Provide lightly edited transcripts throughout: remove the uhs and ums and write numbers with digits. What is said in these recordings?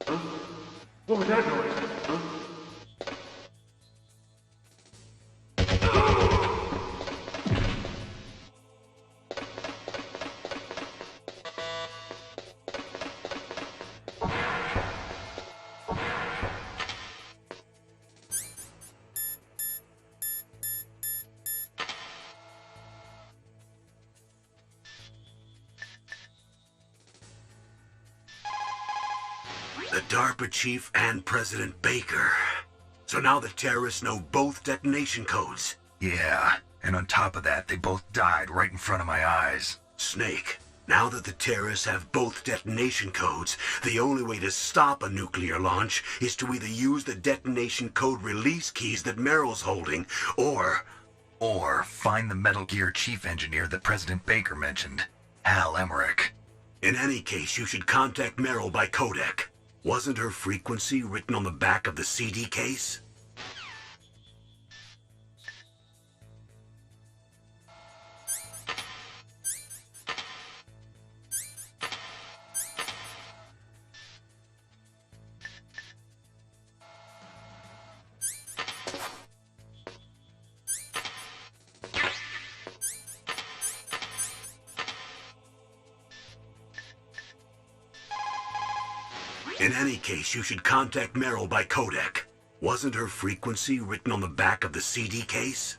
What was that noise? The DARPA chief and President Baker. So now the terrorists know both detonation codes. Yeah, and on top of that, they both died right in front of my eyes. Snake, now that the terrorists have both detonation codes, the only way to stop a nuclear launch is to either use the detonation code release keys that Merrill's holding, or find the Metal Gear chief engineer that President Baker mentioned, Hal Emmerich. In any case, you should contact Merrill by codec. Wasn't her frequency written on the back of the CD case? In any case, you should contact Merrill by codec. Wasn't her frequency written on the back of the CD case?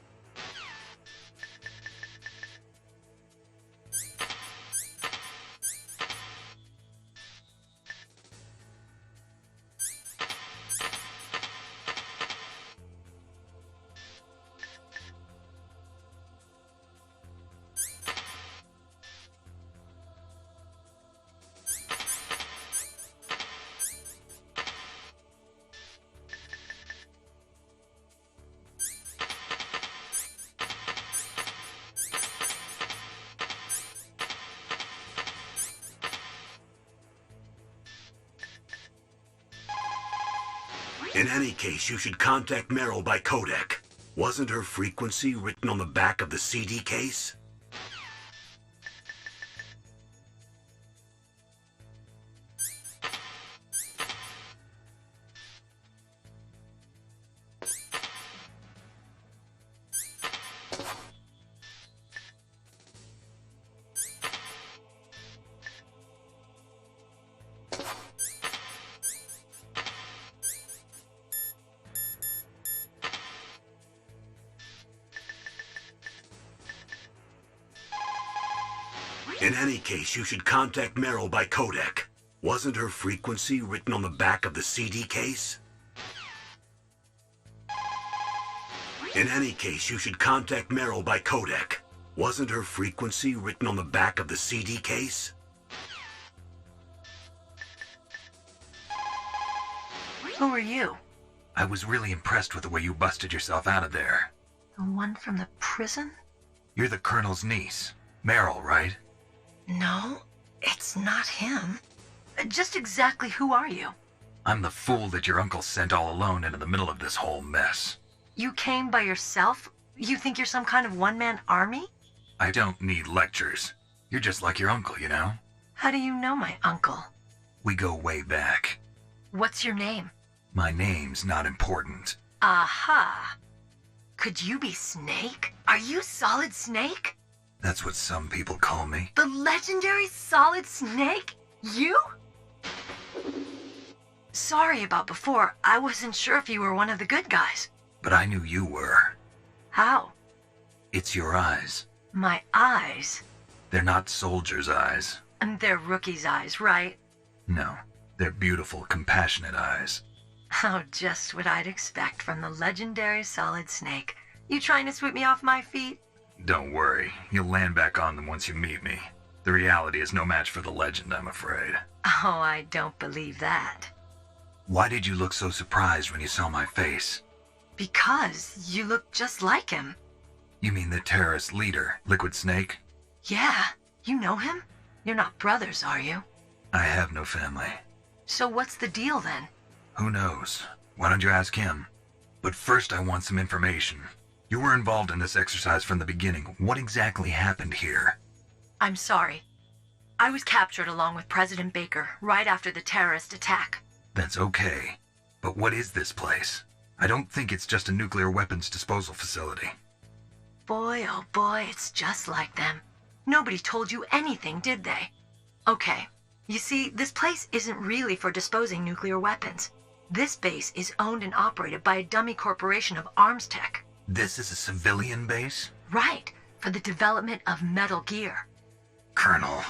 In any case, you should contact Merrill by codec. Wasn't her frequency written on the back of the CD case? In any case, you should contact Merrill by codec. Wasn't her frequency written on the back of the CD case? In any case, you should contact Merrill by codec. Wasn't her frequency written on the back of the CD case? Who are you? I was really impressed with the way you busted yourself out of there. The one from the prison? You're the Colonel's niece, Merrill, right? No, it's not him. Just exactly who are you? I'm the fool that your uncle sent all alone into the middle of this whole mess. You came by yourself? You think you're some kind of one-man army? I don't need lectures. You're just like your uncle, you know? How do you know my uncle? We go way back. What's your name? My name's not important. Aha. Could you be Snake? Are you Solid Snake? That's what some people call me. The legendary Solid Snake? You? Sorry about before. I wasn't sure if you were one of the good guys. But I knew you were. How? It's your eyes. My eyes? They're not soldiers' eyes. And they're rookies' eyes, right? No, they're beautiful, compassionate eyes. Oh, just what I'd expect from the legendary Solid Snake. You trying to sweep me off my feet? Don't worry, you'll land back on them once you meet me. The reality is no match for the legend, I'm afraid. Oh, I don't believe that. Why did you look so surprised when you saw my face? Because you look just like him. You mean the terrorist leader, Liquid Snake? Yeah, you know him? You're not brothers, are you? I have no family. So what's the deal then? Who knows? Why don't you ask him? But first I want some information. You were involved in this exercise from the beginning. What exactly happened here? I'm sorry. I was captured along with President Baker right after the terrorist attack. That's okay. But what is this place? I don't think it's just a nuclear weapons disposal facility. Boy, oh boy, it's just like them. Nobody told you anything, did they? Okay, you see, this place isn't really for disposing nuclear weapons. This base is owned and operated by a dummy corporation of arms tech. This is a civilian base? Right, for the development of Metal Gear. Colonel.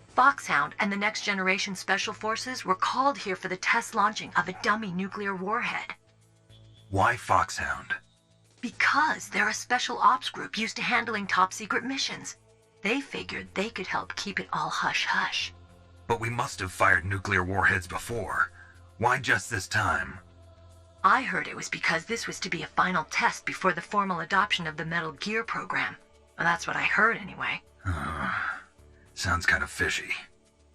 Foxhound and the Next Generation Special Forces were called here for the test launching of a dummy nuclear warhead. Why Foxhound? Because they're a special ops group used to handling top-secret missions. They figured they could help keep it all hush-hush. But we must have fired nuclear warheads before. Why just this time? I heard it was because this was to be a final test before the formal adoption of the Metal Gear program. Well, that's what I heard anyway. Sounds kind of fishy.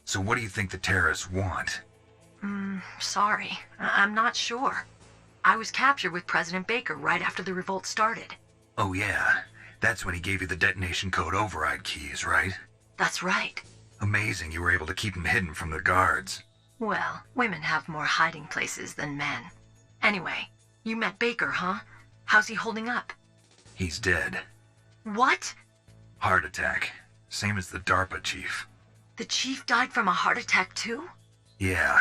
So what do you think the terrorists want? Sorry. I'm not sure. I was captured with President Baker right after the revolt started. Oh yeah, that's when he gave you the detonation code override keys, right? That's right. Amazing you were able to keep him hidden from the guards. Well, women have more hiding places than men. Anyway, you met Baker, huh? How's he holding up? He's dead. What? Heart attack. Same as the DARPA chief. The chief died from a heart attack too? Yeah.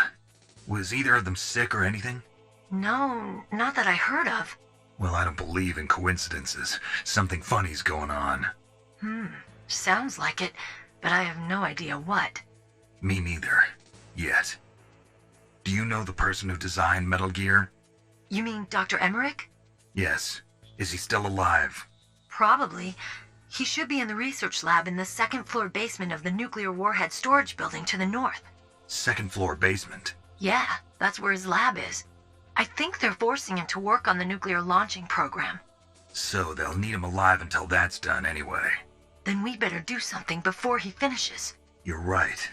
Was either of them sick or anything? No, not that I heard of. Well, I don't believe in coincidences. Something funny's going on. Sounds like it, but I have no idea what. Me neither. Yet. Do you know the person who designed Metal Gear? You mean Dr. Emmerich? Yes. Is he still alive? Probably. He should be in the research lab in the second-floor basement of the nuclear warhead storage building to the north. Second-floor basement? Yeah, that's where his lab is. I think they're forcing him to work on the nuclear launching program. So they'll need him alive until that's done anyway. Then we better do something before he finishes. You're right.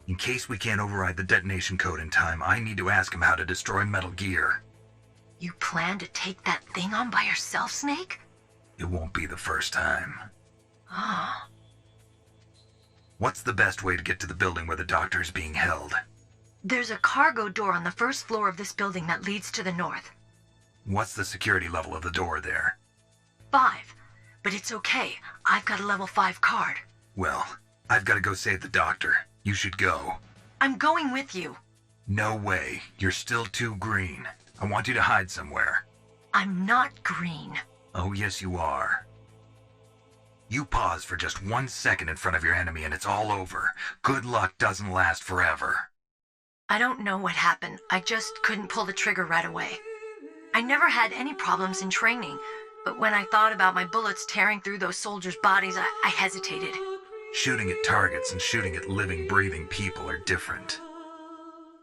In case we can't override the detonation code in time, I need to ask him how to destroy Metal Gear. You plan to take that thing on by yourself, Snake? It won't be the first time. Oh. What's the best way to get to the building where the doctor is being held? There's a cargo door on the first floor of this building that leads to the north. What's the security level of the door there? 5. But it's okay. I've got a level 5 card. Well, I've got to go save the doctor. You should go. I'm going with you. No way. You're still too green. I want you to hide somewhere. I'm not green. Oh, yes, you are. You pause for just 1 second in front of your enemy and it's all over. Good luck doesn't last forever. I don't know what happened. I just couldn't pull the trigger right away. I never had any problems in training, but when I thought about my bullets tearing through those soldiers' bodies, I hesitated. Shooting at targets and shooting at living, breathing people are different.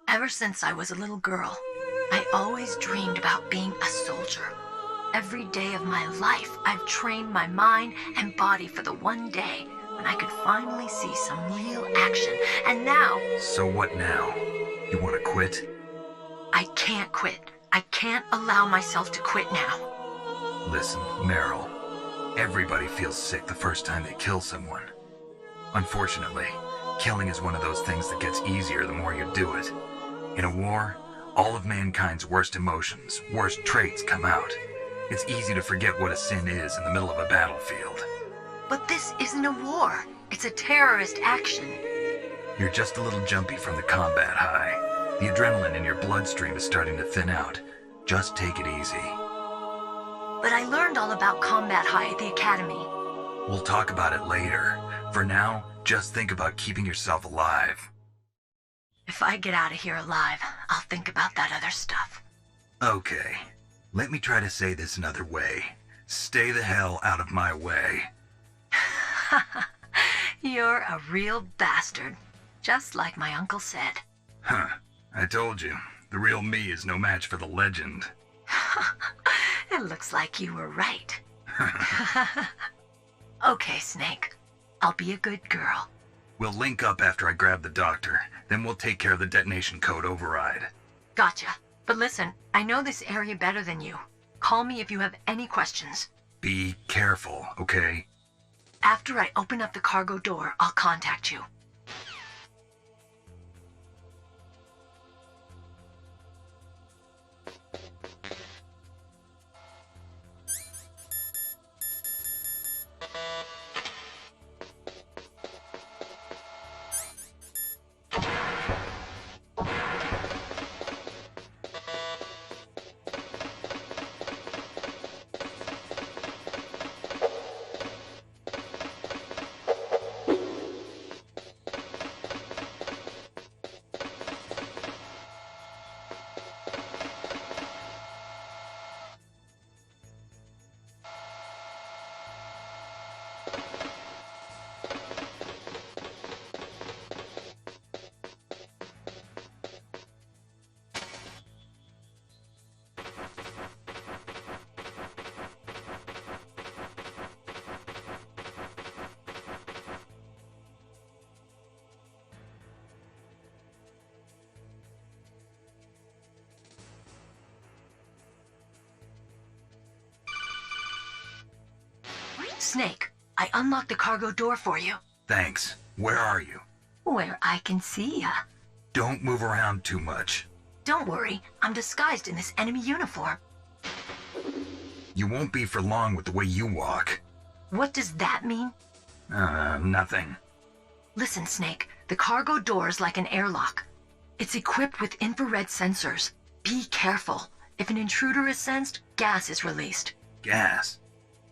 Ever since I was a little girl, I always dreamed about being a soldier. Every day of my life, I've trained my mind and body for the one day when I could finally see some real action. And now... So what now? You want to quit? I can't quit. I can't allow myself to quit now. Listen, Meryl. Everybody feels sick the first time they kill someone. Unfortunately, killing is one of those things that gets easier the more you do it. In a war, all of mankind's worst emotions, worst traits come out. It's easy to forget what a sin is in the middle of a battlefield. But this isn't a war. It's a terrorist action. You're just a little jumpy from the combat high. The adrenaline in your bloodstream is starting to thin out. Just take it easy. But I learned all about combat high at the academy. We'll talk about it later. For now, just think about keeping yourself alive. If I get out of here alive, I'll think about that other stuff. Okay. Let me try to say this another way. Stay the hell out of my way. You're a real bastard. Just like my uncle said. Huh. I told you. The real me is no match for the legend. It looks like you were right. Okay, Snake. I'll be a good girl. We'll link up after I grab the doctor. Then we'll take care of the detonation code override. Gotcha. But listen, I know this area better than you. Call me if you have any questions. Be careful, okay? After I open up the cargo door, I'll contact you. Snake, I unlocked the cargo door for you. Thanks. Where are you? Where I can see ya. Don't move around too much. Don't worry, I'm disguised in this enemy uniform. You won't be for long with the way you walk. What does that mean? Nothing. Listen, Snake, the cargo door is like an airlock. It's equipped with infrared sensors. Be careful. If an intruder is sensed, gas is released. Gas?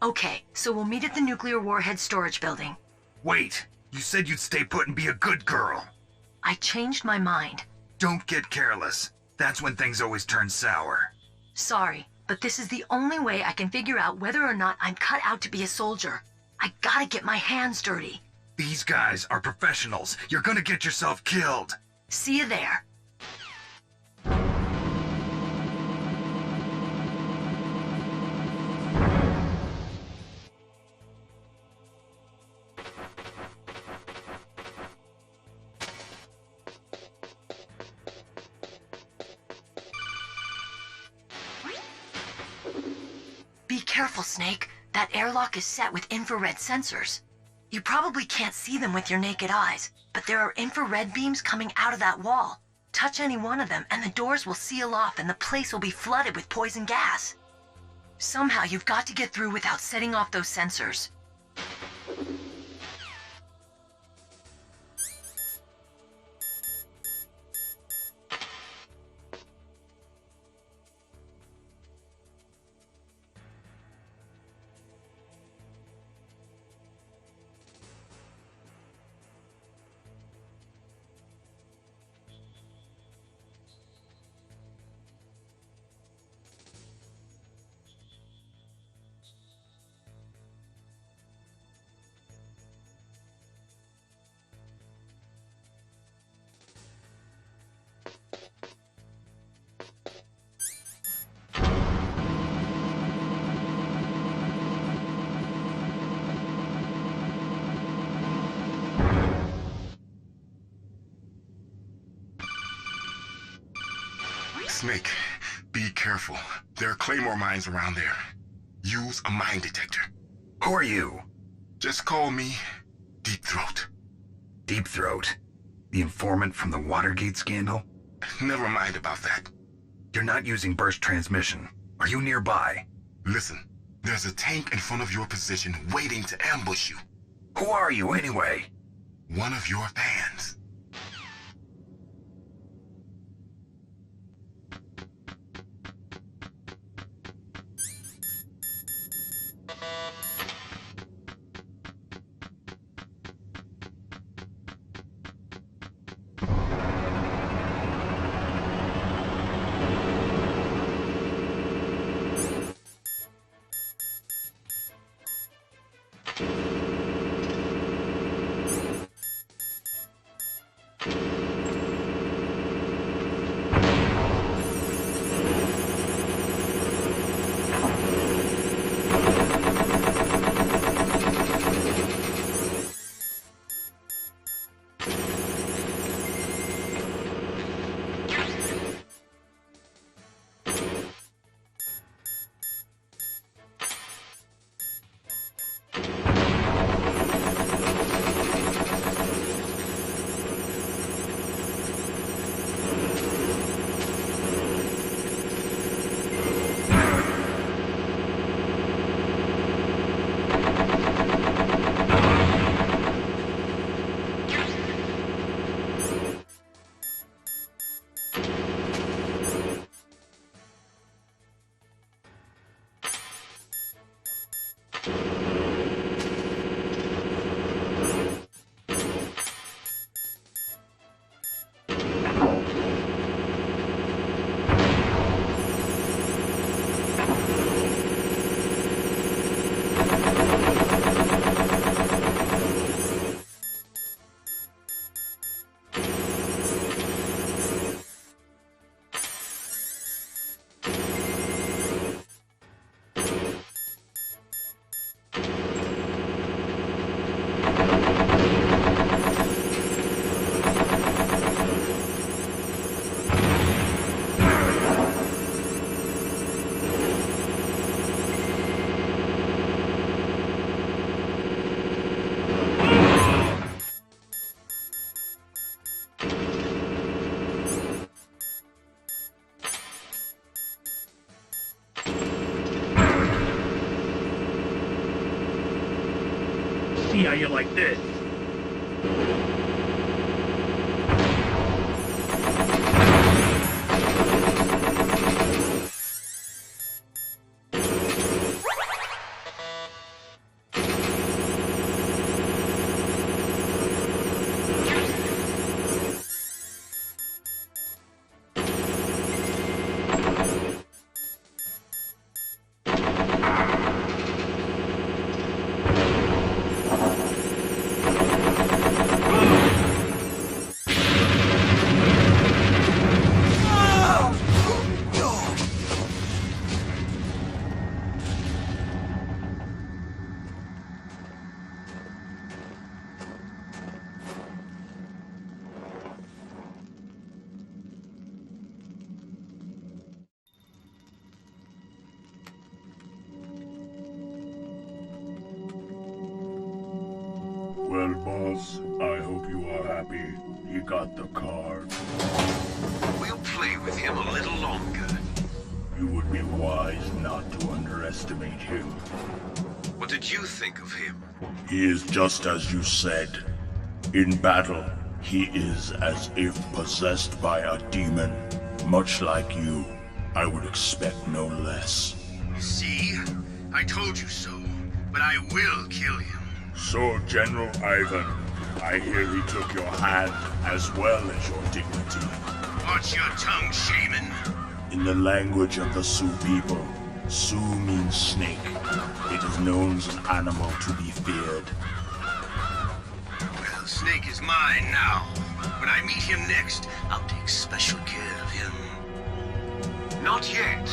Okay, so we'll meet at the nuclear warhead storage building. Wait, you said you'd stay put and be a good girl. I changed my mind. Don't get careless. That's when things always turn sour. Sorry, but this is the only way I can figure out whether or not I'm cut out to be a soldier. I gotta get my hands dirty. These guys are professionals. You're gonna get yourself killed. See you there. Be careful, Snake. That airlock is set with infrared sensors. You probably can't see them with your naked eyes, but there are infrared beams coming out of that wall. Touch any one of them and the doors will seal off and the place will be flooded with poison gas. Somehow you've got to get through without setting off those sensors. Snake, be careful. There are claymore mines around there. Use a mine detector. Who are you? Just call me Deep Throat. Deep Throat? The informant from the Watergate scandal? Never mind about that. You're not using burst transmission. Are you nearby? Listen, there's a tank in front of your position waiting to ambush you. Who are you anyway? One of your fans. see how you like this. Well, boss, I hope you are happy. He got the card. We'll play with him a little longer. You would be wise not to underestimate him. What did you think of him? He is just as you said. In battle, he is as if possessed by a demon. Much like you, I would expect no less. See? I told you so. But I will kill him. So, General Ivan, I hear he took your hand as well as your dignity. Watch your tongue, shaman. In the language of the Sioux people, Sioux means snake. It is known as an animal to be feared. Well, Snake is mine now. When I meet him next, I'll take special care of him. Not yet.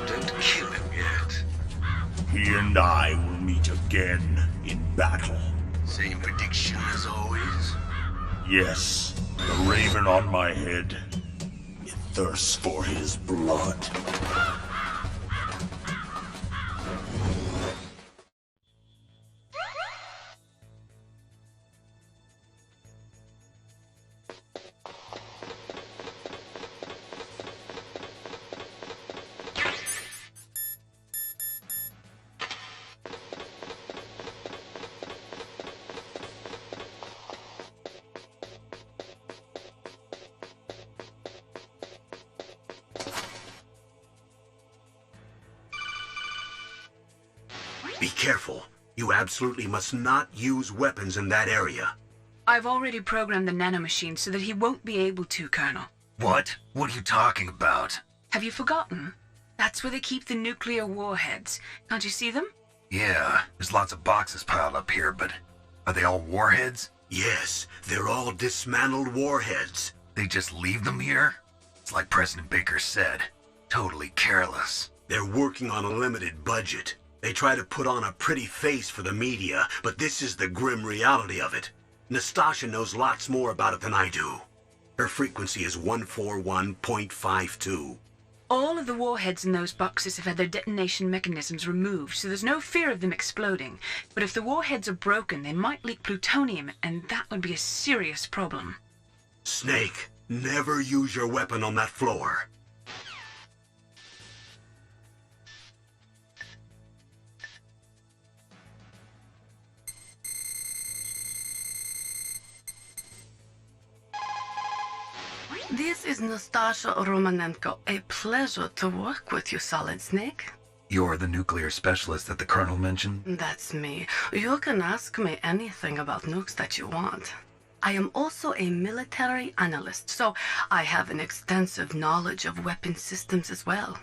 Don't kill him yet. He and I will meet again in battle. Same prediction as always? Yes, the raven on my head. It thirsts for his blood. Be careful. You absolutely must not use weapons in that area. I've already programmed the nanomachine so that he won't be able to, Colonel. What? What are you talking about? Have you forgotten? That's where they keep the nuclear warheads. Can't you see them? Yeah, there's lots of boxes piled up here, but are they all warheads? Yes, they're all dismantled warheads. They just leave them here? It's like President Baker said. Totally careless. They're working on a limited budget. They try to put on a pretty face for the media, but this is the grim reality of it. Nastasha knows lots more about it than I do. Her frequency is 141.52. All of the warheads in those boxes have had their detonation mechanisms removed, so there's no fear of them exploding. But if the warheads are broken, they might leak plutonium, and that would be a serious problem. Snake, never use your weapon on that floor. This is Nastasha Romanenko. A pleasure to work with you, Solid Snake. You're the nuclear specialist that the Colonel mentioned? That's me. You can ask me anything about nukes that you want. I am also a military analyst, so I have an extensive knowledge of weapon systems as well.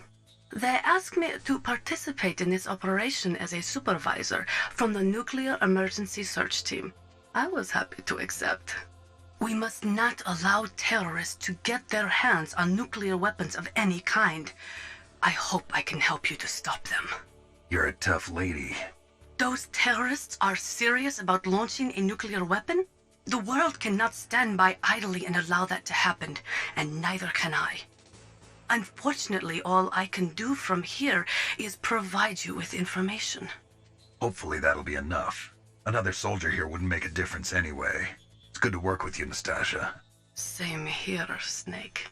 They asked me to participate in this operation as a supervisor from the Nuclear Emergency Search Team. I was happy to accept. We must not allow terrorists to get their hands on nuclear weapons of any kind. I hope I can help you to stop them. You're a tough lady. Those terrorists are serious about launching a nuclear weapon? The world cannot stand by idly and allow that to happen, and neither can I. Unfortunately, all I can do from here is provide you with information. Hopefully that'll be enough. Another soldier here wouldn't make a difference anyway. It's good to work with you, Nastasha. Same here, Snake.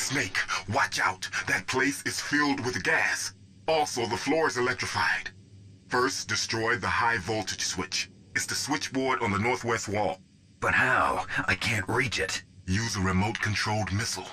Snake, watch out. That place is filled with gas. Also, the floor is electrified. First, destroy the high voltage switch. It's the switchboard on the northwest wall. But how? I can't reach it. Use a remote-controlled missile.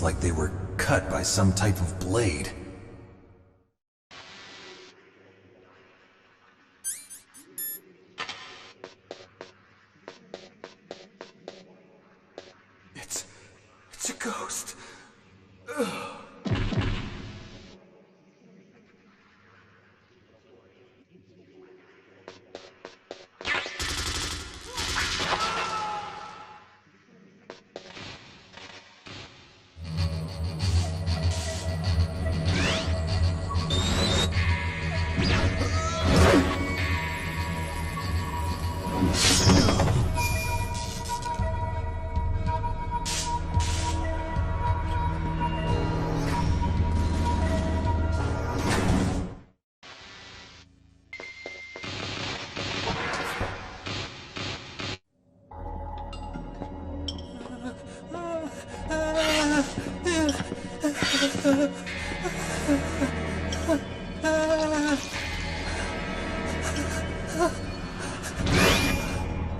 like they were cut by some type of blade. It's a ghost. Ugh.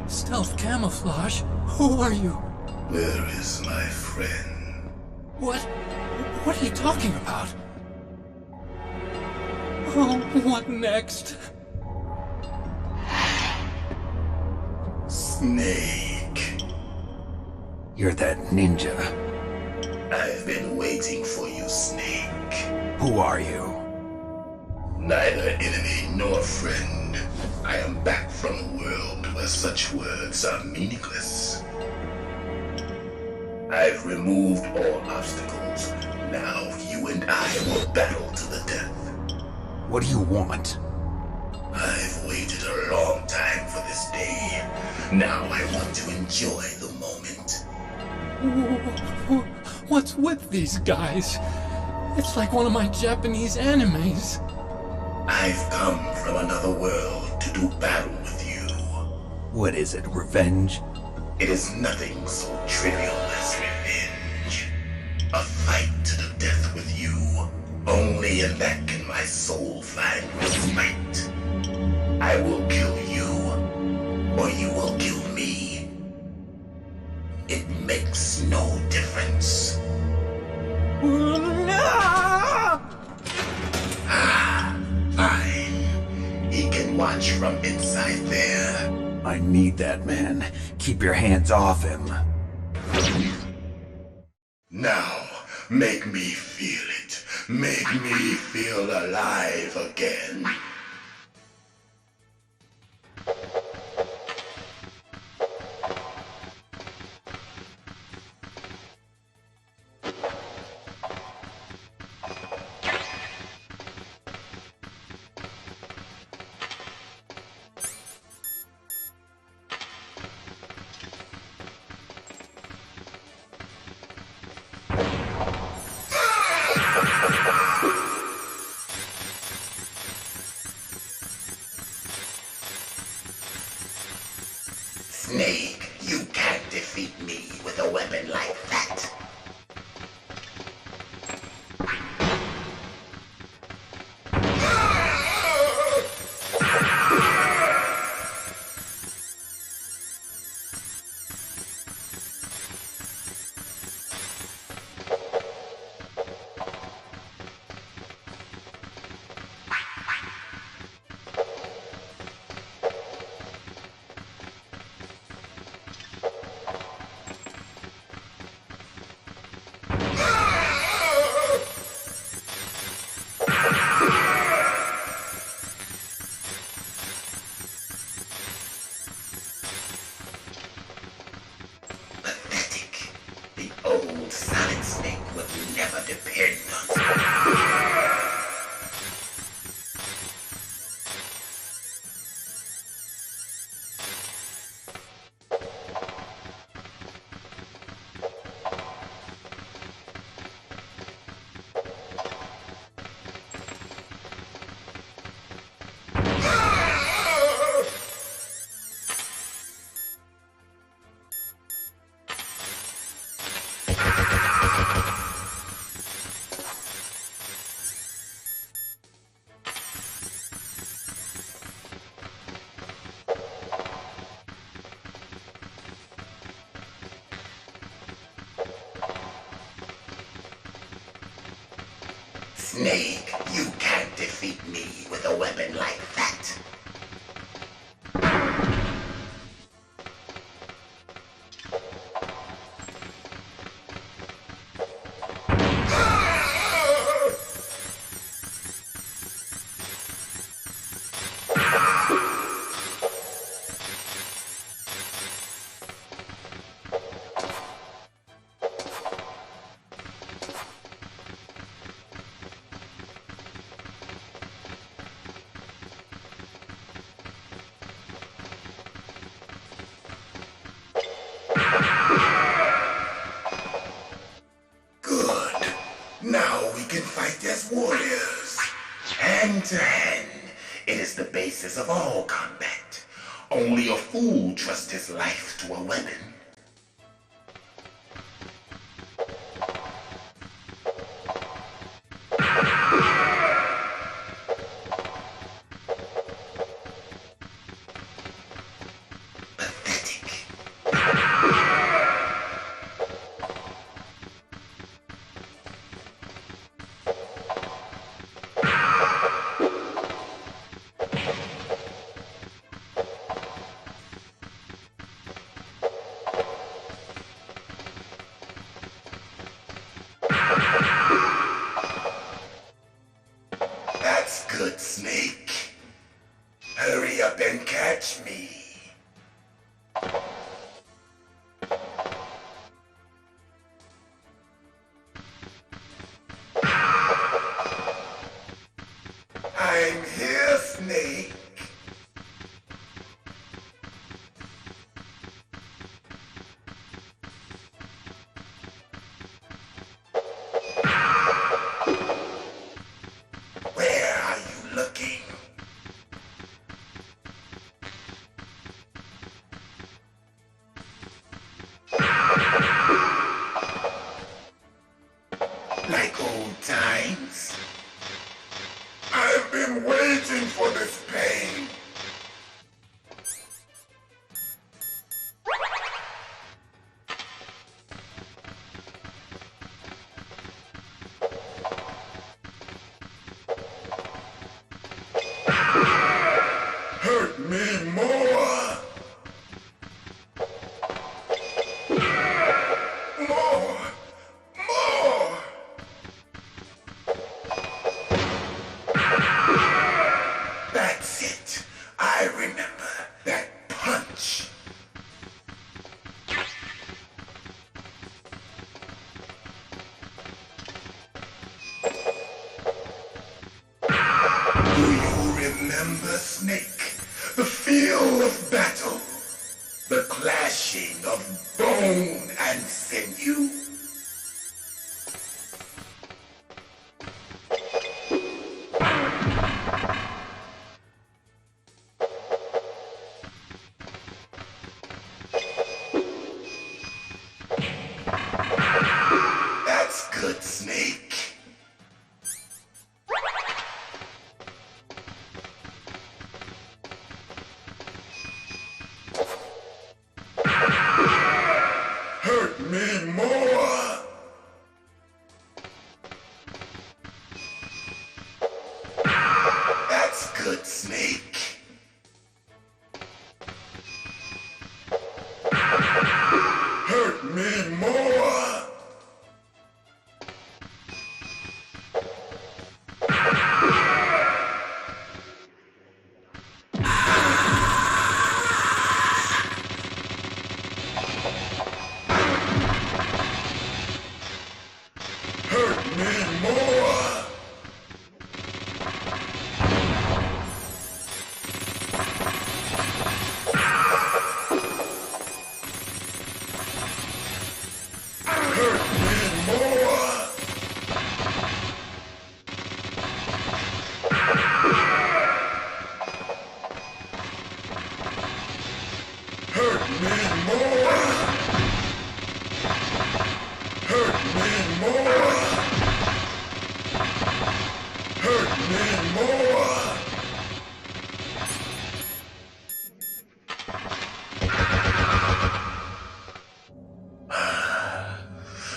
Stealth camouflage? Who are you? Where is my friend? What are you talking about? Oh, what next? Snake. You're that ninja. I've been waiting for you, Snake. Who are you? Neither enemy nor friend. I am back from a world where such words are meaningless. I've removed all obstacles. Now you and I will battle to the death. What do you want? I've waited a long time for this day. Now I want to enjoy the moment. What's with these guys? It's like one of my Japanese animes. I've come from another world to do battle with you. What is it, revenge? It is nothing so trivial as revenge. A fight to the death with you. Only in that can my soul find respite. I will kill you, or you will kill me. It makes no difference. Fine. He can watch from inside there. I need that man. Keep your hands off him. Now, make me feel it. Make me feel alive again. Snake, you can't defeat me with a weapon like that. Solid Snake would never depend on Snake, you can't defeat me with a weapon like that. Of all combat. Only a fool trusts his life to a weapon. Pathetic. Good, Snake. Hurry up and catch me. I'm here, Snake. Like old times. I've been waiting for this pain. Hurt me more. Remember, Snake, the feel of battle, the clashing of bone and sinew. That's good, Snake. Me more. That's good, Snake. Hurt me more.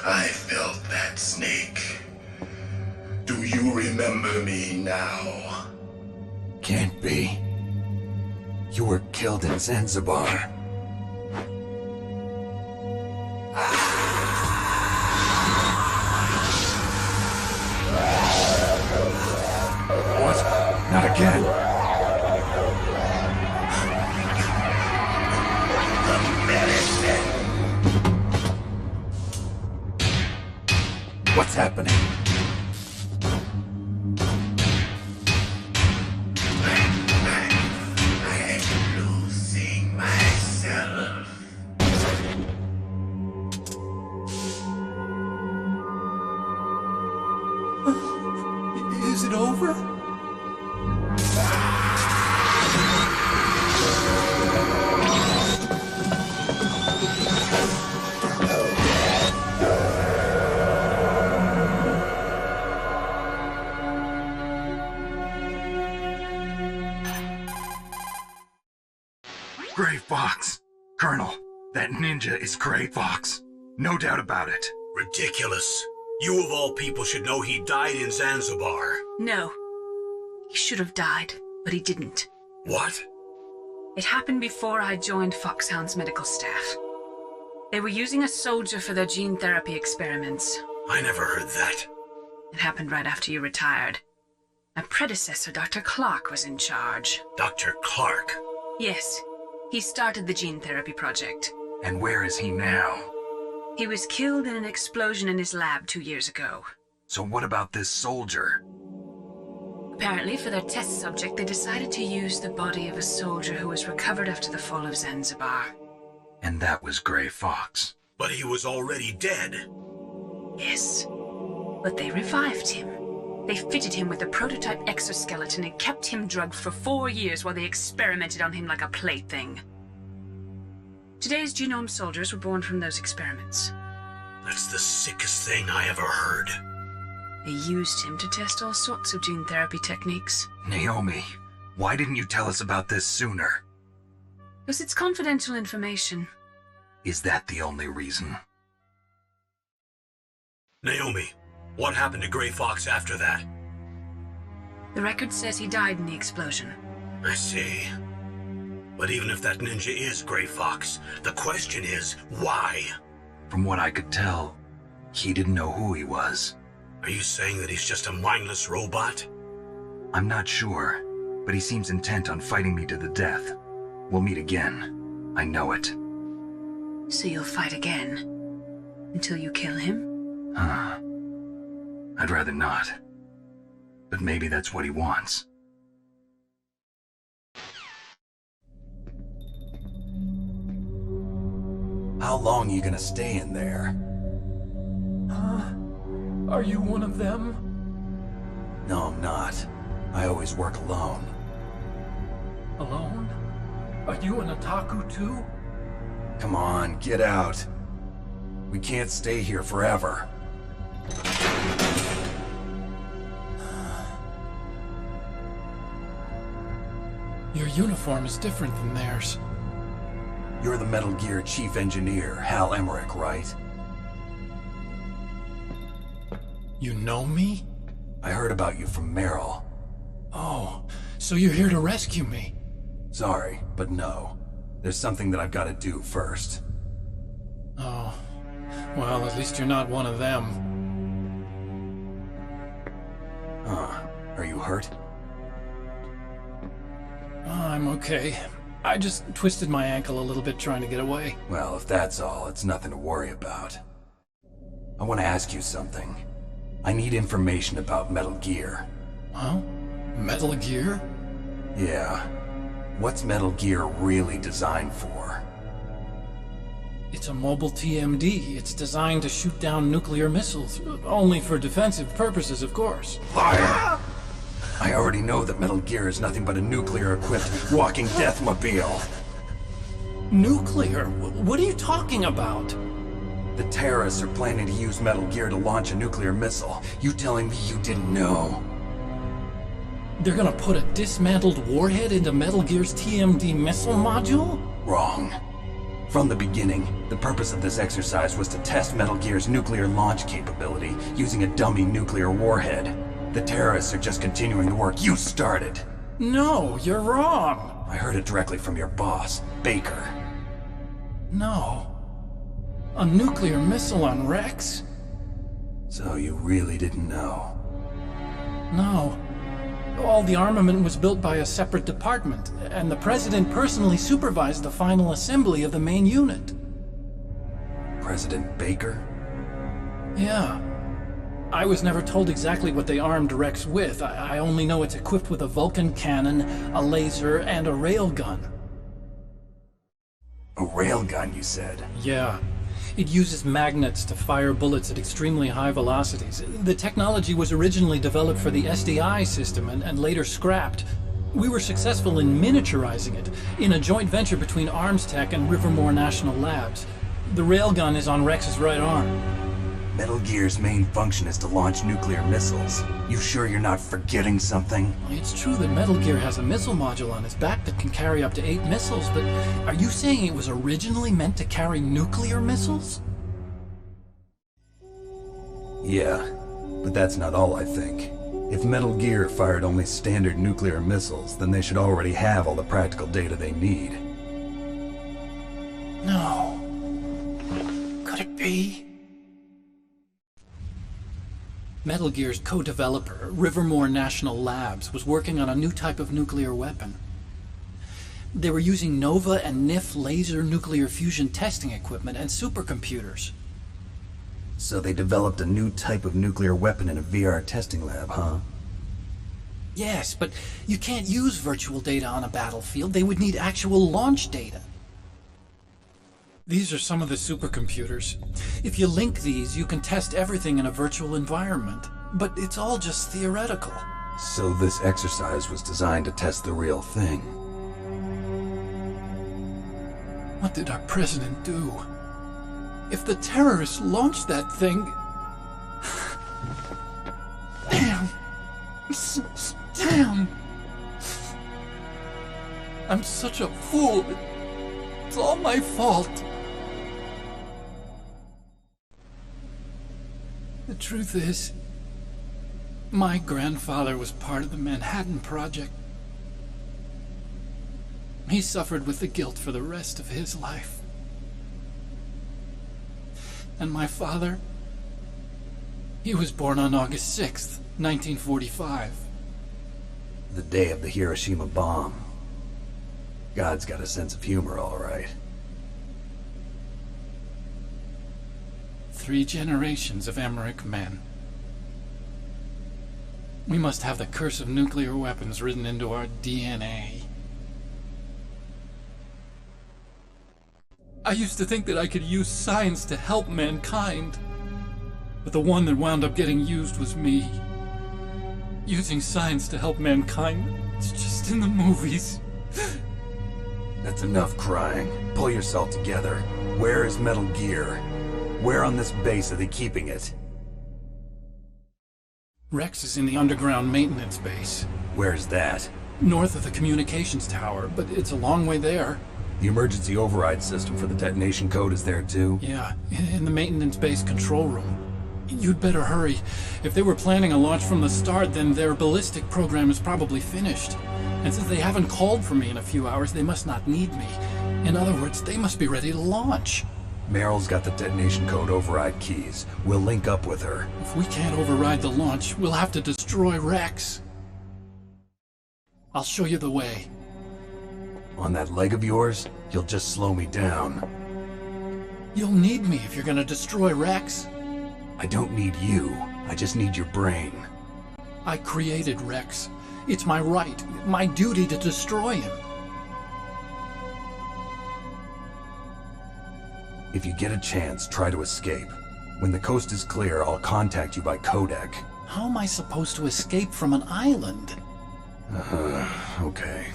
I felt that, Snake. Do you remember? now. Can't be. You were killed in Zanzibar. What? Not again. What's happening? I'm losing myself. Is it over? Gray Fox. Colonel, that ninja is Gray Fox. No doubt about it. Ridiculous. You of all people should know he died in Zanzibar. No. He should have died, but he didn't. What? It happened before I joined Foxhound's medical staff. They were using a soldier for their gene therapy experiments. I never heard that. It happened right after you retired. My predecessor, Dr. Clark, was in charge. Dr. Clark? Yes. He started the gene therapy project. And where is he now? He was killed in an explosion in his lab 2 years ago. So what about this soldier? Apparently, for their test subject, they decided to use the body of a soldier who was recovered after the fall of Zanzibar. And that was Gray Fox. But he was already dead. Yes. But they revived him. They fitted him with a prototype exoskeleton and kept him drugged for 4 years while they experimented on him like a plaything. Today's genome soldiers were born from those experiments. That's the sickest thing I ever heard. They used him to test all sorts of gene therapy techniques. Naomi, why didn't you tell us about this sooner? Because it's confidential information. Is that the only reason? Naomi, what happened to Gray Fox after that? The record says he died in the explosion. I see. But even if that ninja is Gray Fox, the question is, why? From what I could tell, he didn't know who he was. Are you saying that he's just a mindless robot? I'm not sure, but he seems intent on fighting me to the death. We'll meet again. I know it. So you'll fight again? Until you kill him? Huh. I'd rather not. But maybe that's what he wants. How long are you gonna stay in there? Huh? Are you one of them? No, I'm not. I always work alone. Alone? Are you an otaku too? Come on, get out. We can't stay here forever. Your uniform is different than theirs. You're the Metal Gear Chief Engineer, Hal Emmerich, right? You know me? I heard about you from Meryl. Oh, so you're here to rescue me? Sorry, but no. There's something that I've got to do first. Oh, well, at least you're not one of them. Huh. Are you hurt? I'm okay. I just twisted my ankle a little bit trying to get away. Well, if that's all, it's nothing to worry about. I want to ask you something. I need information about Metal Gear. Huh? Metal Gear? Yeah. What's Metal Gear really designed for? It's a mobile TMD. It's designed to shoot down nuclear missiles. Only for defensive purposes, of course. Liar! I already know that Metal Gear is nothing but a nuclear-equipped walking deathmobile. Nuclear? What are you talking about? The terrorists are planning to use Metal Gear to launch a nuclear missile. You telling me you didn't know? They're gonna put a dismantled warhead into Metal Gear's TMD missile module? Wrong. From the beginning, the purpose of this exercise was to test Metal Gear's nuclear launch capability using a dummy nuclear warhead. The terrorists are just continuing the work you started. No, you're wrong. I heard it directly from your boss, Baker. No. A nuclear missile on Rex? So you really didn't know? No. All the armament was built by a separate department, and the President personally supervised the final assembly of the main unit. President Baker? Yeah. I was never told exactly what they armed Rex with. I only know it's equipped with a Vulcan cannon, a laser, and a railgun. A railgun, you said? Yeah. It uses magnets to fire bullets at extremely high velocities. The technology was originally developed for the SDI system and later scrapped. We were successful in miniaturizing it in a joint venture between ArmsTech and Rivermore National Labs. The railgun is on Rex's right arm. Metal Gear's main function is to launch nuclear missiles. You sure you're not forgetting something? It's true that Metal Gear has a missile module on its back that can carry up to 8 missiles, but are you saying it was originally meant to carry nuclear missiles? Yeah, but that's not all I think. If Metal Gear fired only standard nuclear missiles, then they should already have all the practical data they need. No. Could it be? Metal Gear's co-developer, Rivermore National Labs, was working on a new type of nuclear weapon. They were using NOVA and NIF laser nuclear fusion testing equipment and supercomputers. So they developed a new type of nuclear weapon in a VR testing lab, huh? Yes, but you can't use virtual data on a battlefield. They would need actual launch data. These are some of the supercomputers. If you link these, you can test everything in a virtual environment. But it's all just theoretical. So this exercise was designed to test the real thing. What did our president do? If the terrorists launched that thing... Damn! Damn! I'm such a fool. It's all my fault. The truth is, my grandfather was part of the Manhattan Project. He suffered with the guilt for the rest of his life. And my father, he was born on August 6th, 1945. The day of the Hiroshima bomb. God's got a sense of humor, all right. 3 generations of Emmerich men. We must have the curse of nuclear weapons written into our DNA. I used to think that I could use science to help mankind, but the one that wound up getting used was me. Using science to help mankind, it's just in the movies. That's enough crying. Pull yourself together. Where is Metal Gear? Where on this base are they keeping it? Rex is in the underground maintenance base. Where's that? North of the communications tower, but it's a long way there. The emergency override system for the detonation code is there too? Yeah, in the maintenance base control room. You'd better hurry. If they were planning a launch from the start, then their ballistic program is probably finished. And since they haven't called for me in a few hours, they must not need me. In other words, they must be ready to launch. Meryl's got the detonation code override keys. We'll link up with her. If we can't override the launch, we'll have to destroy Rex. I'll show you the way. On that leg of yours, you'll just slow me down. You'll need me if you're gonna destroy Rex. I don't need you. I just need your brain. I created Rex. It's my right, my duty to destroy him. If you get a chance, try to escape. When the coast is clear, I'll contact you by codec. How am I supposed to escape from an island? Okay.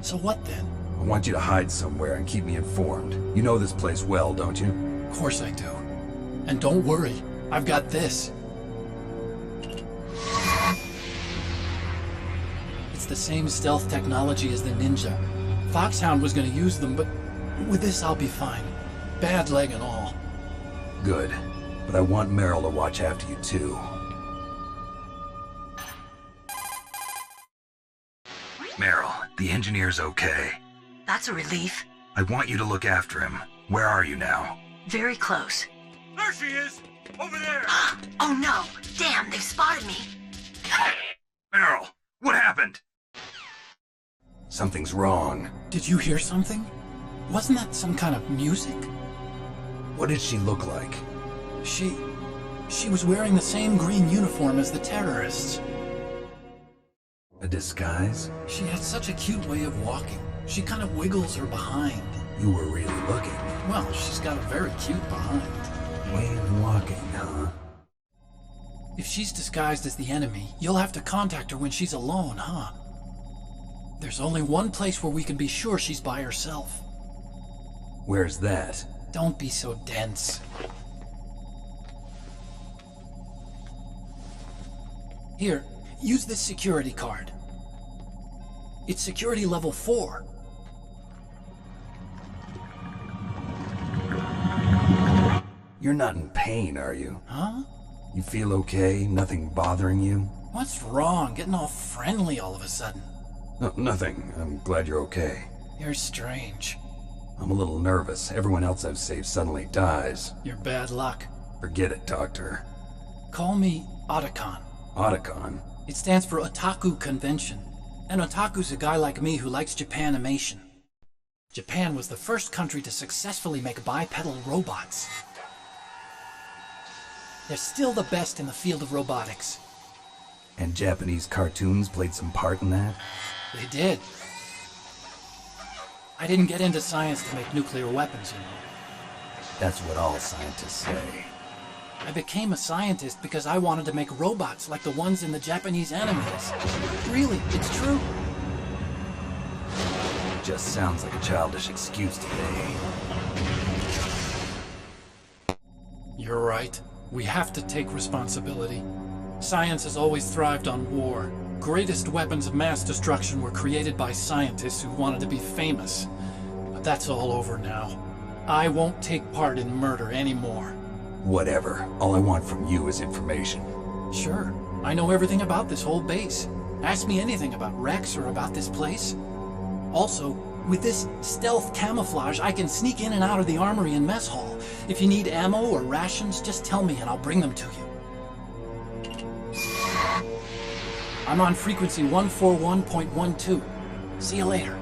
So what then? I want you to hide somewhere and keep me informed. You know this place well, don't you? Of course I do. And don't worry, I've got this. It's the same stealth technology as the Ninja. Foxhound was going to use them, but with this I'll be fine. Bad leg and all. Good. But I want Meryl to watch after you too. The engineer's okay. That's a relief. I want you to look after him. Where are you now? Very close. There she is! Over there! Oh no! Damn, they've spotted me! Meryl, what happened? Something's wrong. Did you hear something? Wasn't that some kind of music? What did she look like? She was wearing the same green uniform as the terrorists. A disguise? She had such a cute way of walking. She kind of wiggles her behind. You were really looking. Well, she's got a very cute behind. Way of walking, huh? If she's disguised as the enemy, you'll have to contact her when she's alone, huh? There's only one place where we can be sure she's by herself. Where's that? Don't be so dense. Here, use this security card. It's security level 4. You're not in pain, are you? Huh? You feel okay? Nothing bothering you? What's wrong? Getting all friendly all of a sudden. No, nothing. I'm glad you're okay. You're strange. I'm a little nervous. Everyone else I've saved suddenly dies. You're bad luck. Forget it, Doctor. Call me Otacon. Otacon? It stands for Otaku Convention. An otaku's a guy like me who likes Japanimation. Japan was the first country to successfully make bipedal robots. They're still the best in the field of robotics. And Japanese cartoons played some part in that? They did. I didn't get into science to make nuclear weapons, you know. That's what all scientists say. I became a scientist because I wanted to make robots like the ones in the Japanese animes. Really, it's true. Just sounds like a childish excuse today. You're right. We have to take responsibility. Science has always thrived on war. Greatest weapons of mass destruction were created by scientists who wanted to be famous. But that's all over now. I won't take part in murder anymore. Whatever. All I want from you is information. Sure. I know everything about this whole base. Ask me anything about Rex or about this place. Also, with this stealth camouflage, I can sneak in and out of the armory and mess hall. If you need ammo or rations, just tell me and I'll bring them to you. I'm on frequency 141.12. See you later.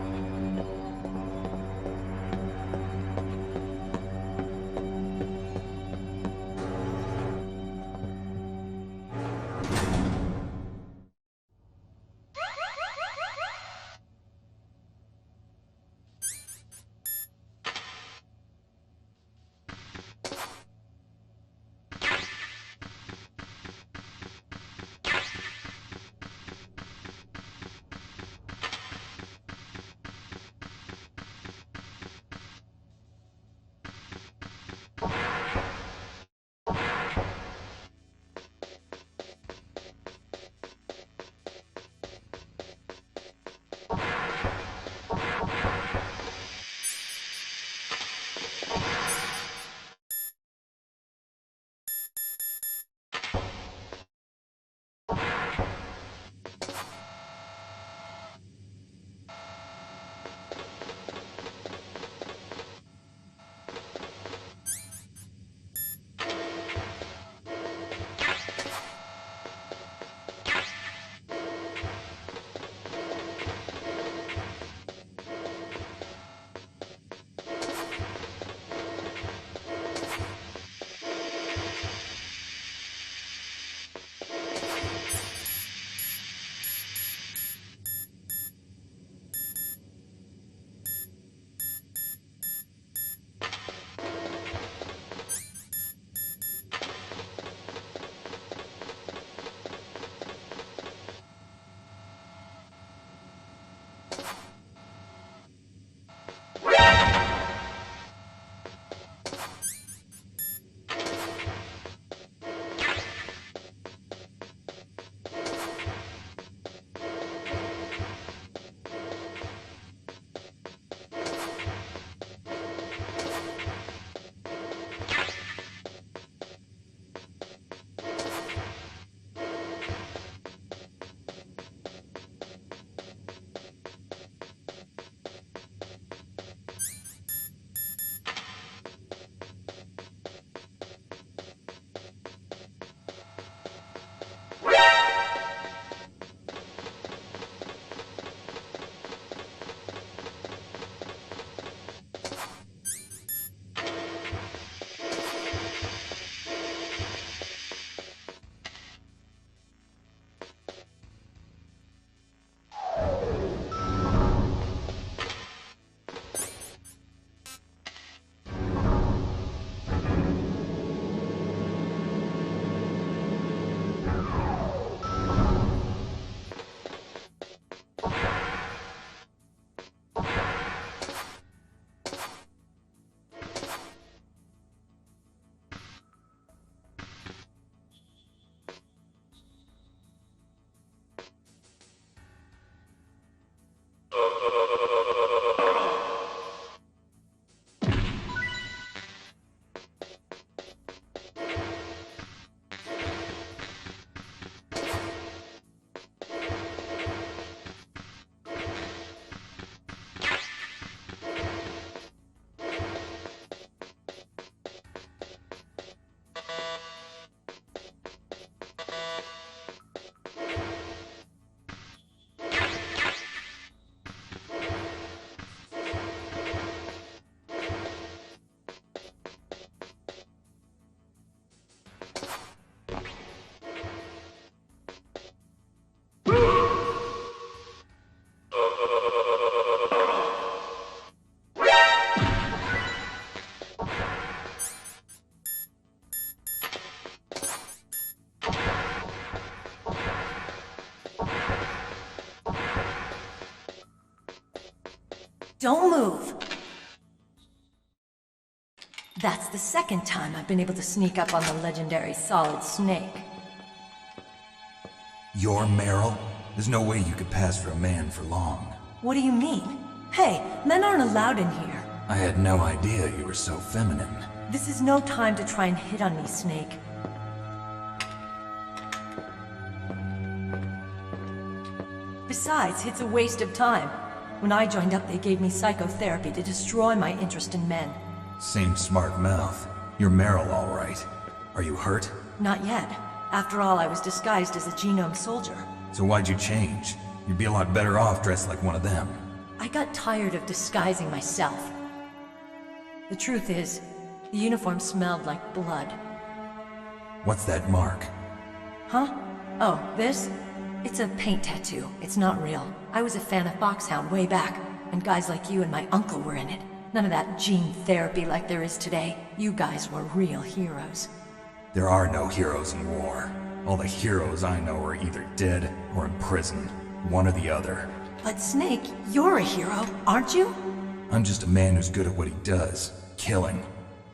Don't move! That's the second time I've been able to sneak up on the legendary Solid Snake. You're Meryl? There's no way you could pass for a man for long. What do you mean? Hey, men aren't allowed in here. I had no idea you were so feminine. This is no time to try and hit on me, Snake. Besides, it's a waste of time. When I joined up, they gave me psychotherapy to destroy my interest in men. Same smart mouth. You're Meryl, all right. Are you hurt? Not yet. After all, I was disguised as a genome soldier. So why'd you change? You'd be a lot better off dressed like one of them. I got tired of disguising myself. The truth is, the uniform smelled like blood. What's that mark? Huh? Oh, this? It's a paint tattoo. It's not real. I was a fan of Foxhound way back, and guys like you and my uncle were in it. None of that gene therapy like there is today. You guys were real heroes. There are no heroes in war. All the heroes I know are either dead or in prison. One or the other. But Snake, you're a hero, aren't you? I'm just a man who's good at what he does. Killing.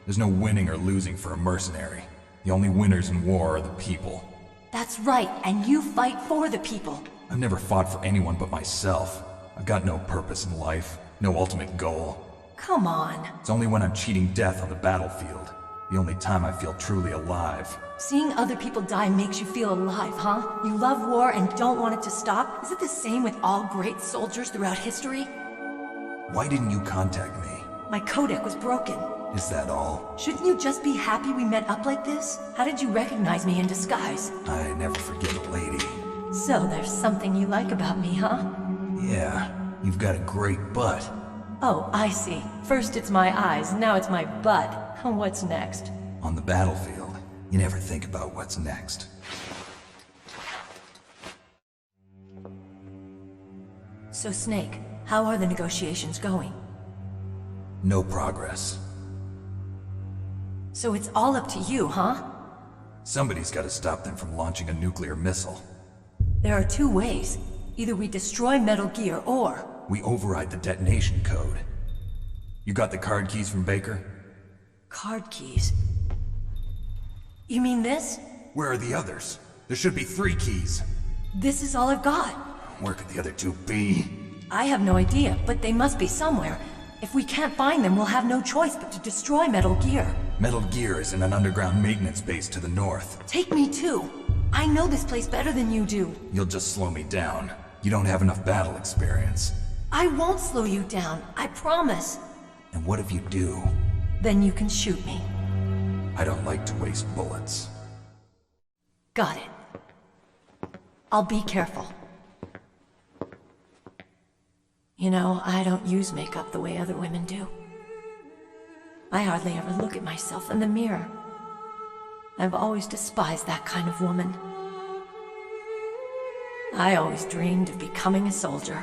There's no winning or losing for a mercenary. The only winners in war are the people. That's right, and you fight for the people. I've never fought for anyone but myself. I've got no purpose in life. No ultimate goal. Come on. It's only when I'm cheating death on the battlefield. The only time I feel truly alive. Seeing other people die makes you feel alive, huh? You love war and don't want it to stop? Is it the same with all great soldiers throughout history? Why didn't you contact me? My codec was broken. Is that all? Shouldn't you just be happy we met up like this? How did you recognize me in disguise? I never forget a lady. So there's something you like about me, huh? Yeah, you've got a great butt. Oh, I see. First it's my eyes, now it's my butt. What's next? On the battlefield, you never think about what's next. So Snake, how are the negotiations going? No progress. So it's all up to you, huh? Somebody's got to stop them from launching a nuclear missile. There are two ways. Either we destroy Metal Gear, or... we override the detonation code. You got the card keys from Baker? Card keys? You mean this? Where are the others? There should be 3 keys. This is all I've got. Where could the other 2 be? I have no idea, but they must be somewhere. If we can't find them, we'll have no choice but to destroy Metal Gear. Metal Gear is in an underground maintenance base to the north. Take me too. I know this place better than you do. You'll just slow me down. You don't have enough battle experience. I won't slow you down, I promise. And what if you do? Then you can shoot me. I don't like to waste bullets. Got it. I'll be careful. You know, I don't use makeup the way other women do. I hardly ever look at myself in the mirror. I've always despised that kind of woman. I always dreamed of becoming a soldier.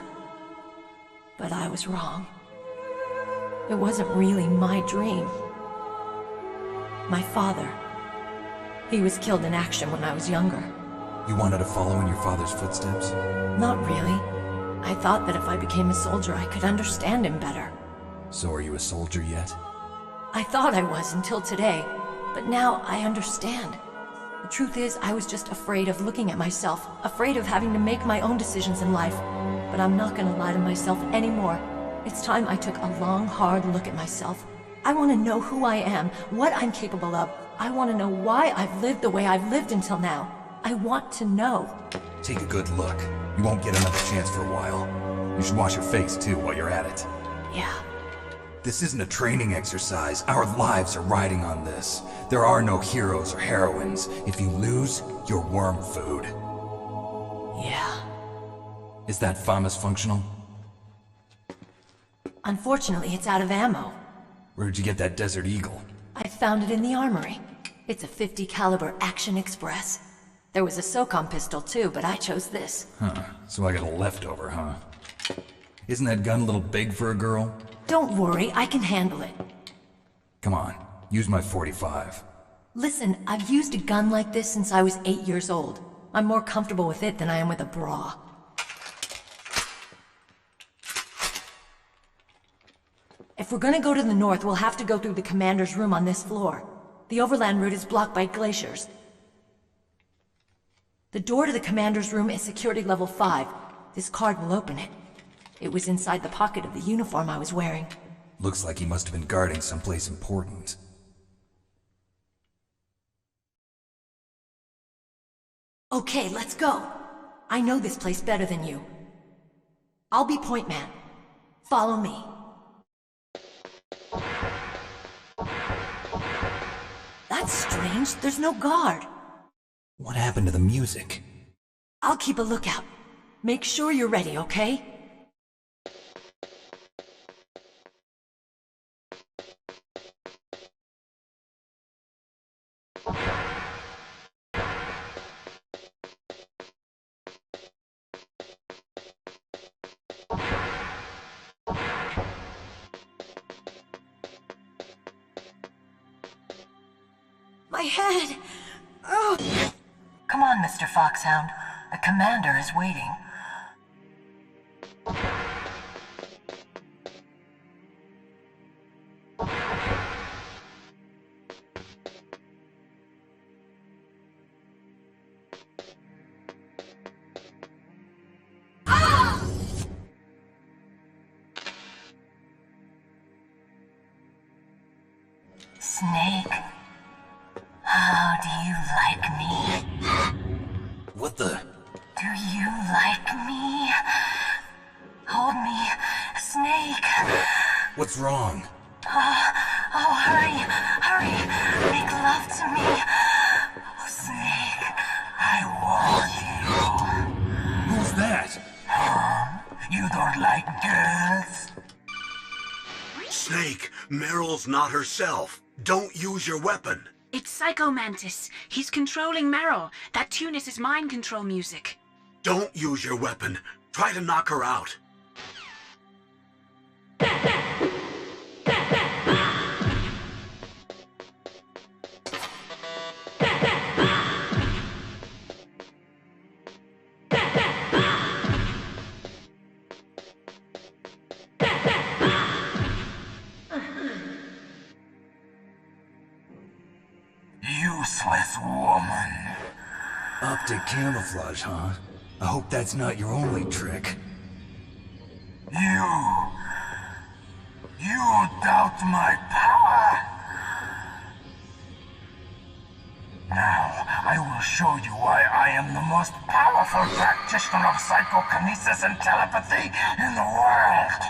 But I was wrong. It wasn't really my dream. My father. He was killed in action when I was younger. You wanted to follow in your father's footsteps? Not really. I thought that if I became a soldier, I could understand him better. So are you a soldier yet? I thought I was until today, but now I understand. The truth is, I was just afraid of looking at myself, afraid of having to make my own decisions in life. But I'm not gonna lie to myself anymore. It's time I took a long, hard look at myself. I want to know who I am, what I'm capable of. I want to know why I've lived the way I've lived until now. I want to know. Take a good look. You won't get another chance for a while. You should wash your face, too, while you're at it. Yeah. This isn't a training exercise. Our lives are riding on this. There are no heroes or heroines. If you lose, you're worm food. Yeah. Is that FAMAS functional? Unfortunately, it's out of ammo. Where'd you get that Desert Eagle? I found it in the armory. It's a .50 caliber Action Express. There was a SOCOM pistol too, but I chose this. Huh, so I got a leftover, huh? Isn't that gun a little big for a girl? Don't worry, I can handle it. Come on, use my .45. Listen, I've used a gun like this since I was 8 years old. I'm more comfortable with it than I am with a bra. If we're gonna go to the north, we'll have to go through the commander's room on this floor. The overland route is blocked by glaciers. The door to the commander's room is security level 5. This card will open it. It was inside the pocket of the uniform I was wearing. Looks like he must have been guarding someplace important. Okay, let's go. I know this place better than you. I'll be point man. Follow me. That's strange. There's no guard. What happened to the music? I'll keep a lookout. Make sure you're ready, okay? My head! Oh! Come on, Mr. Foxhound. The commander is waiting. Snake, how do you like me? What the? Do you like me? Hold me, Snake. What's wrong? Oh, hurry, hurry, make love to me. Oh, Snake, I want you. Who's that? You don't like girls? Snake, Meryl's not herself. Don't use your weapon. It's Psycho Mantis. He's controlling Meryl. That tune is his mind control music. Don't use your weapon. Try to knock her out. Useless woman. Optic camouflage, huh? I hope that's not your only trick. You doubt my power? Now, I will show you why I am the most powerful practitioner of psychokinesis and telepathy in the world.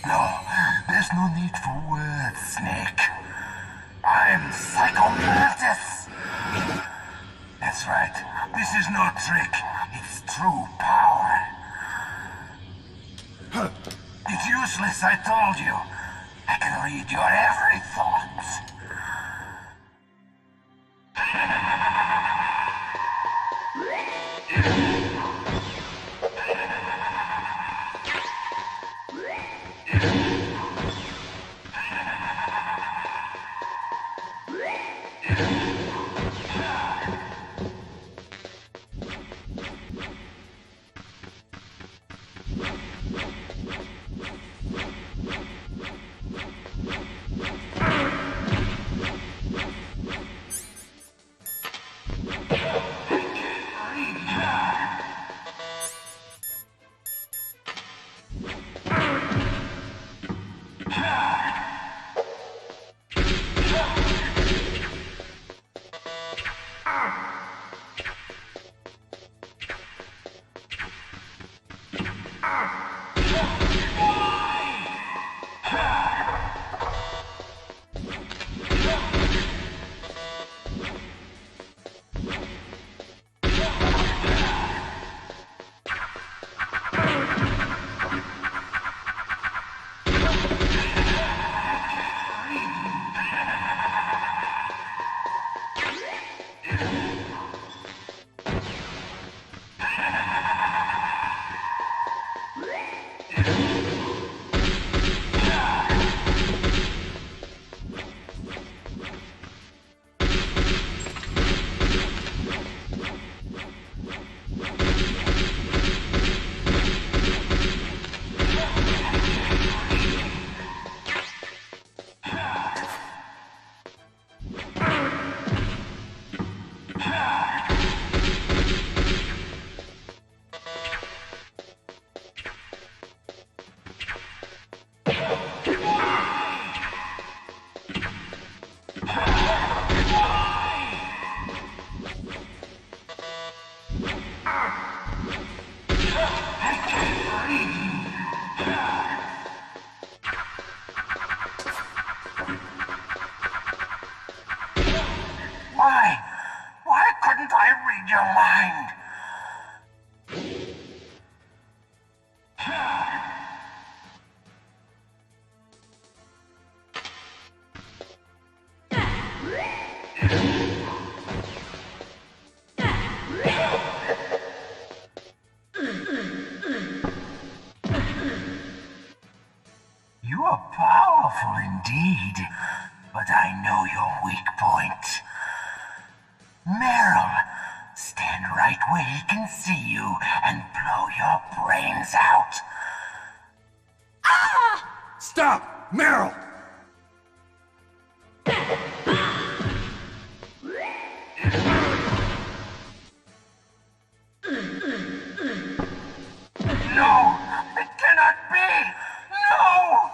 No, there's no need for words, Snake. I'm Psycho Mantis. That's right. This is no trick. It's true power. It's useless, I told you. I can read your every thought. don't mind. You are powerful indeed, but I know your weak point. Meryl, stand right where he can see you and blow your brains out. Ah! Stop! Meryl! No! It cannot be! No!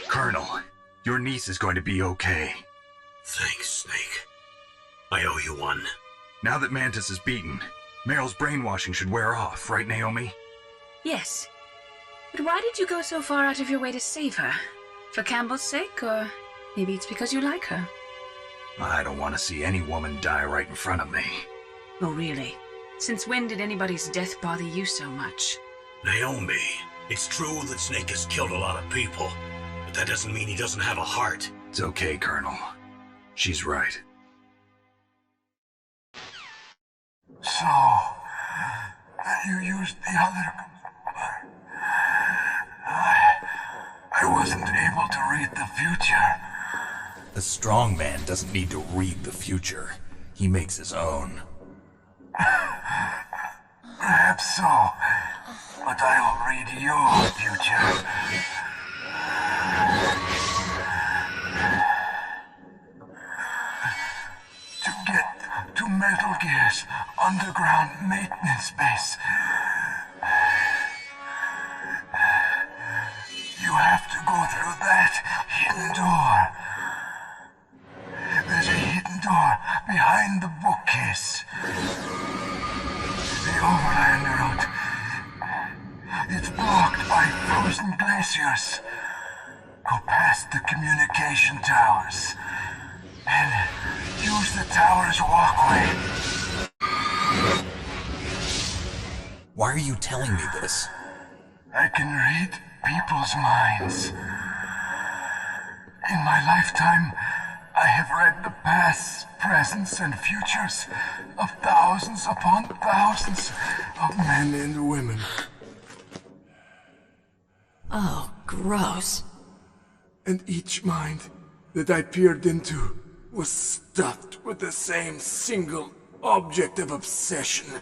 Colonel, your niece is going to be okay. Thanks, Snake. I owe you one. Now that Mantis is beaten, Meryl's brainwashing should wear off, right, Naomi? Yes. But why did you go so far out of your way to save her? For Campbell's sake, or maybe it's because you like her? I don't want to see any woman die right in front of me. Oh, really? Since when did anybody's death bother you so much? Naomi, it's true that Snake has killed a lot of people, but that doesn't mean he doesn't have a heart. It's okay, Colonel. She's right. So, you used the other... I wasn't able to read the future. The strong man doesn't need to read the future. He makes his own. Perhaps so, but I'll read your future. To get to Metal Gear's underground maintenance base, you have to go through that hidden door. There's a hidden door behind the bookcase. The overland route. It's blocked by frozen glaciers. Go past the communication towers and use the tower's walkway. Why are you telling me this? I can read people's minds. In my lifetime, I have read the pasts, presents, and futures of thousands upon thousands of men and women. Oh, gross. And each mind that I peered into was stuffed with the same single object of obsession.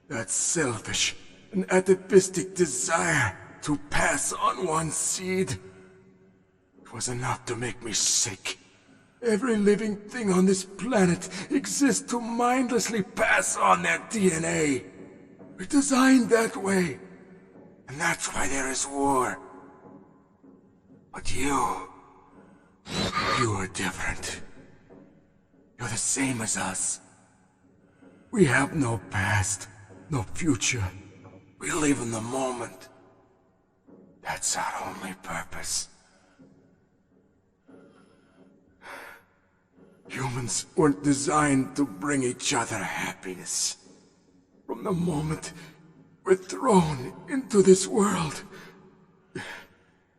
That selfish and atavistic desire to pass on one's seed. It was enough to make me sick. Every living thing on this planet exists to mindlessly pass on their DNA. We're designed that way. And that's why there is war. But you are different. You're the same as us. We have no past, no future. We live in the moment. That's our only purpose. Humans weren't designed to bring each other happiness. From the moment we're thrown into this world,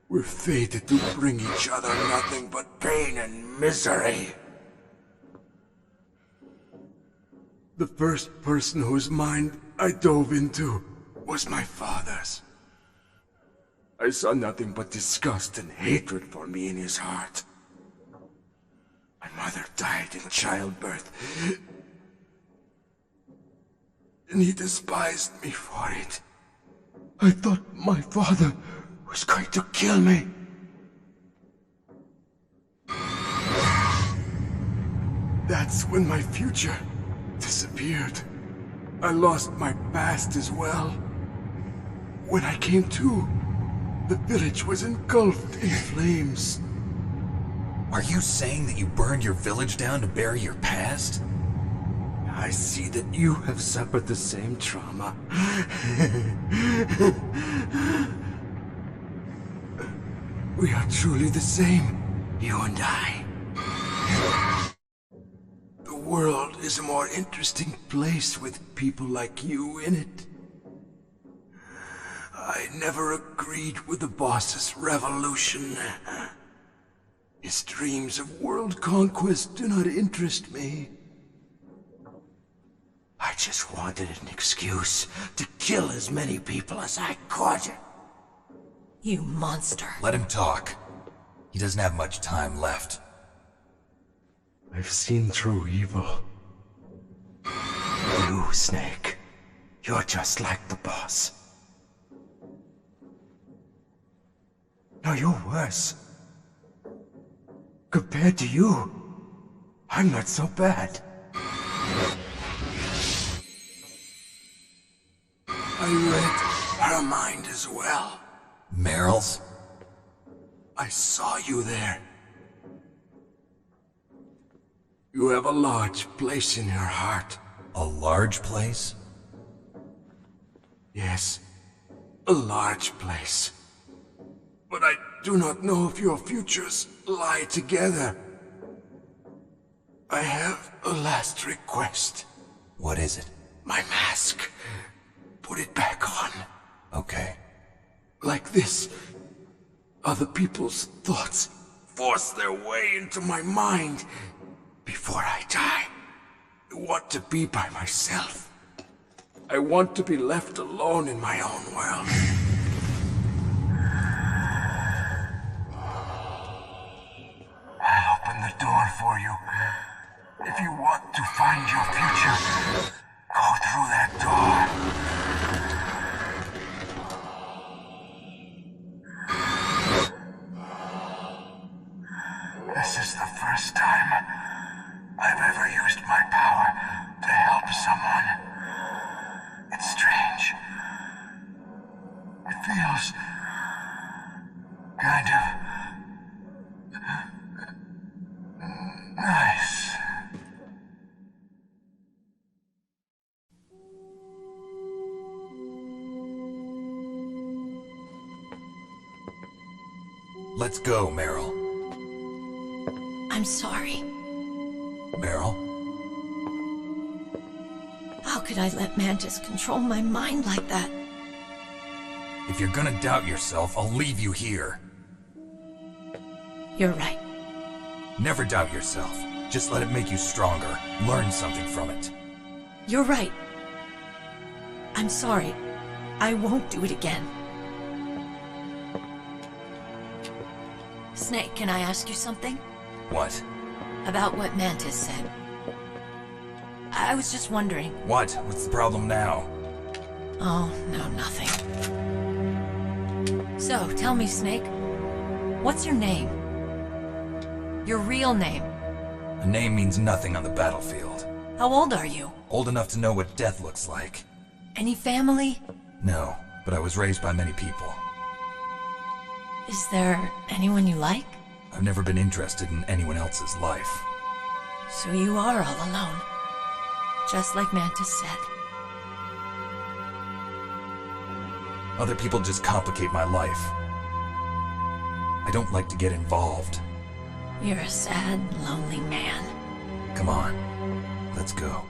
we're fated to bring each other nothing but pain and misery. The first person whose mind I dove into was my father's. I saw nothing but disgust and hatred for me in his heart. My mother died in childbirth, and he despised me for it. I thought my father was going to kill me. That's when my future disappeared. I lost my past as well. When I came to, the village was engulfed in flames. Are you saying that you burned your village down to bury your past? I see that you have suffered the same trauma. We are truly the same, you and I. The world is a more interesting place with people like you in it. I never agreed with the boss's revolution. His dreams of world conquest do not interest me. I just wanted an excuse to kill as many people as I could. You monster. Let him talk. He doesn't have much time left. I've seen through evil. You, Snake, you're just like the boss. No, you're worse. Compared to you, I'm not so bad. I read her mind as well. Meryl's? I saw you there. You have a large place in her heart. A large place? Yes, a large place. But I do not know if your futures lie together. I have a last request. What is it? My mask. Put it back on. Okay. Like this, other people's thoughts force their way into my mind, before I die. I want to be by myself. I want to be left alone in my own world. I'll open the door for you. If you want to find your future, go through that door. This is the first time I've ever used my power to help someone. It's strange. It feels kind of nice. Let's go, Meryl. I'm sorry. Meryl? How could I let Mantis control my mind like that? If you're gonna doubt yourself, I'll leave you here. You're right. Never doubt yourself. Just let it make you stronger. Learn something from it. You're right. I'm sorry. I won't do it again. Snake, can I ask you something? What? About what Mantis said. I was just wondering. What? What's the problem now? Oh, no, nothing. So, tell me, Snake. What's your name? Your real name? A name means nothing on the battlefield. How old are you? Old enough to know what death looks like. Any family? No, but I was raised by many people. Is there anyone you like? I've never been interested in anyone else's life. So you are all alone. Just like Mantis said. Other people just complicate my life. I don't like to get involved. You're a sad, lonely man. Come on, let's go.